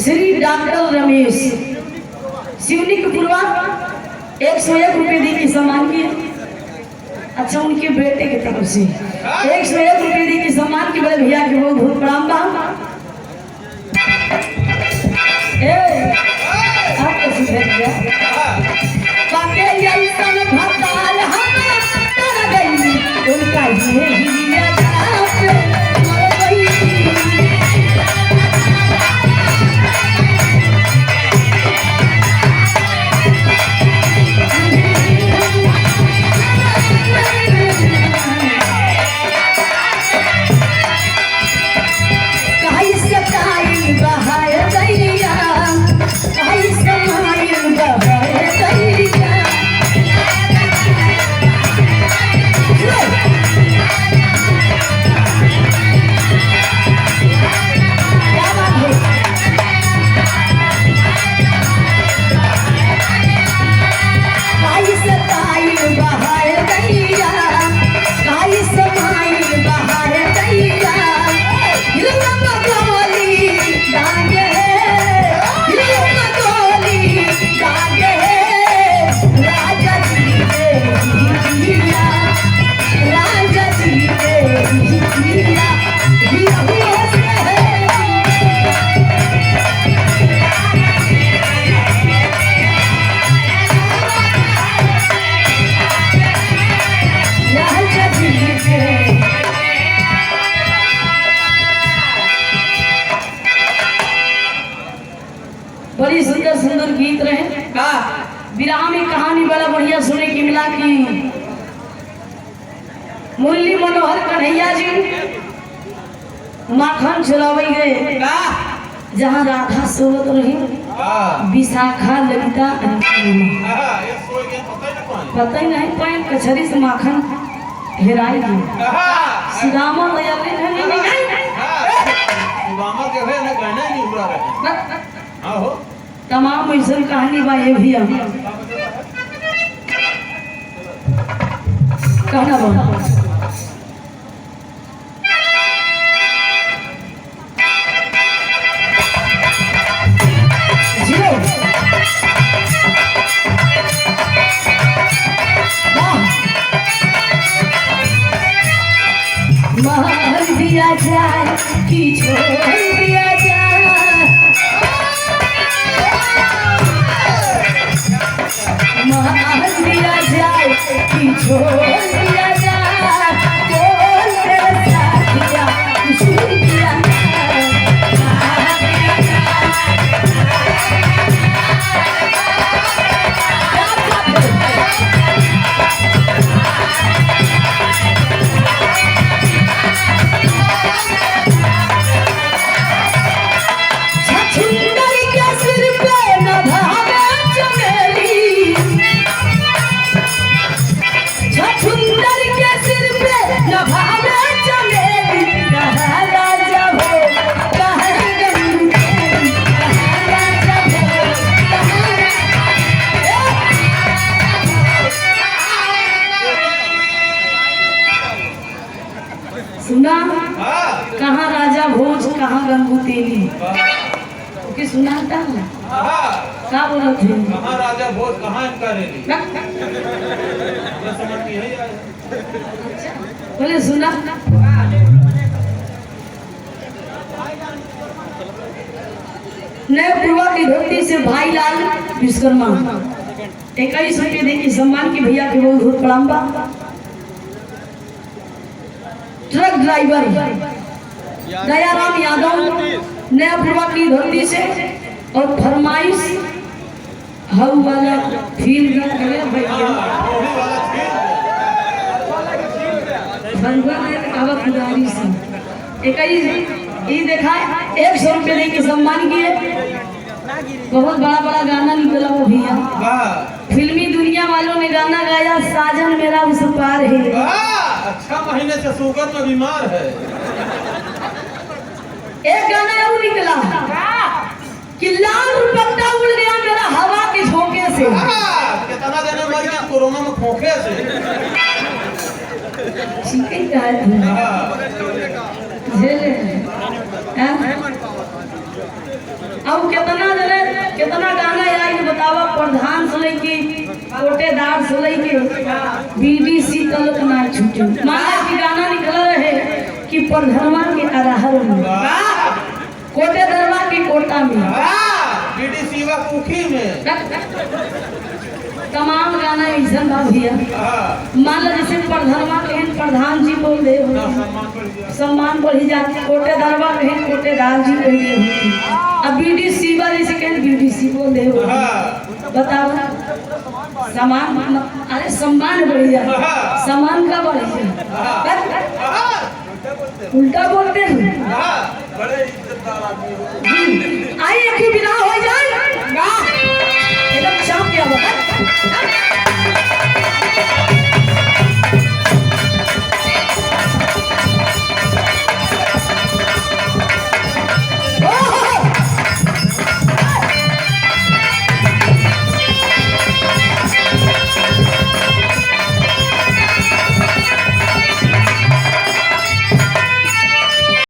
Shri doctor Ramesh शिवनिक पूर्वा 101 रुपये दी की सम्मान की। अच्छा उनके बेटे की तरफ से 101 रुपये दी की सम्मान की। बड़े भैया के बहुत बहुत प्रणाम बा। आपको सुधर गया बाके यही सन भताल हम कर गई उनका ये हिया बढ़िया सुने की मिला कि मुरली मनोहर कन्हैया जी माखन चलावे गए जहाँ राधा सोवत रही विशाखा ललिता पता ही नहीं पाए कचहरी से माखन हेराई गई सुदामा तमाम ऐसा कहानी बा ये भी कहना बा मार दिया जाए कि छोड़ दिया जाए मार दिया जाए कि छोड़ दिया जाए बोल मेरे साथिया छूट दिया सुना कहाँ राजा भोज कहाँ गंगू तेली ओके सुनाता क्या बोला थे कहाँ राजा भोज कहाँ इनका रेली समझ नहीं है बोले सुना नए पूर्वा की धरती से भाई लाल विश्वकर्मा 21 रुपये देंगे सम्मान की भैया के बहुत बहुत प्रणाम बा ट्रक ड्राइवर दयाराम यादव नया पूर्वा की धरती से और फरमाइश हव वाला फील देखा 100 रुपये देके सम्मान किए बहुत बड़ा बड़ा गाना निकला वो भैया फिल्मी दुनिया वालों ने गाना गाया साजन मेरा उस पार है अच्छा महीने से शुगर में बीमार है एक गाना वो निकला कि लाल दुपट्टा उड़ गया मेरा हवा के झोंके से कितना देने मर गया कोरोना में खोखे से ठीक है क्या अब कितना गाना आई बतावा प्रधान से लेके कोटेदार से लेके बीडीसी तक ना छूटे माना कि गाना निकल रहे कि प्रधानवा के अरहर में कोटेदारवा के कोटा में बीडीसी वा कुखी में तमाम गाना ऐसा बा भैया मान लो जैसे प्रधानवा कहें प्रधान जी बोल दे सम्मान बढ़ी जाती कोटेदारवा कहें कोटेदार जी बोल दे अब बीडीसी वा जैसे कहें बीडीसी बोल दे बताओ सम्मान अरे सम्मान बढ़ी जाए सम्मान का बढ़ी जाए उल्टा बोलते हैं बड़े इज्जतदार आदमी आइए विदा हो जाए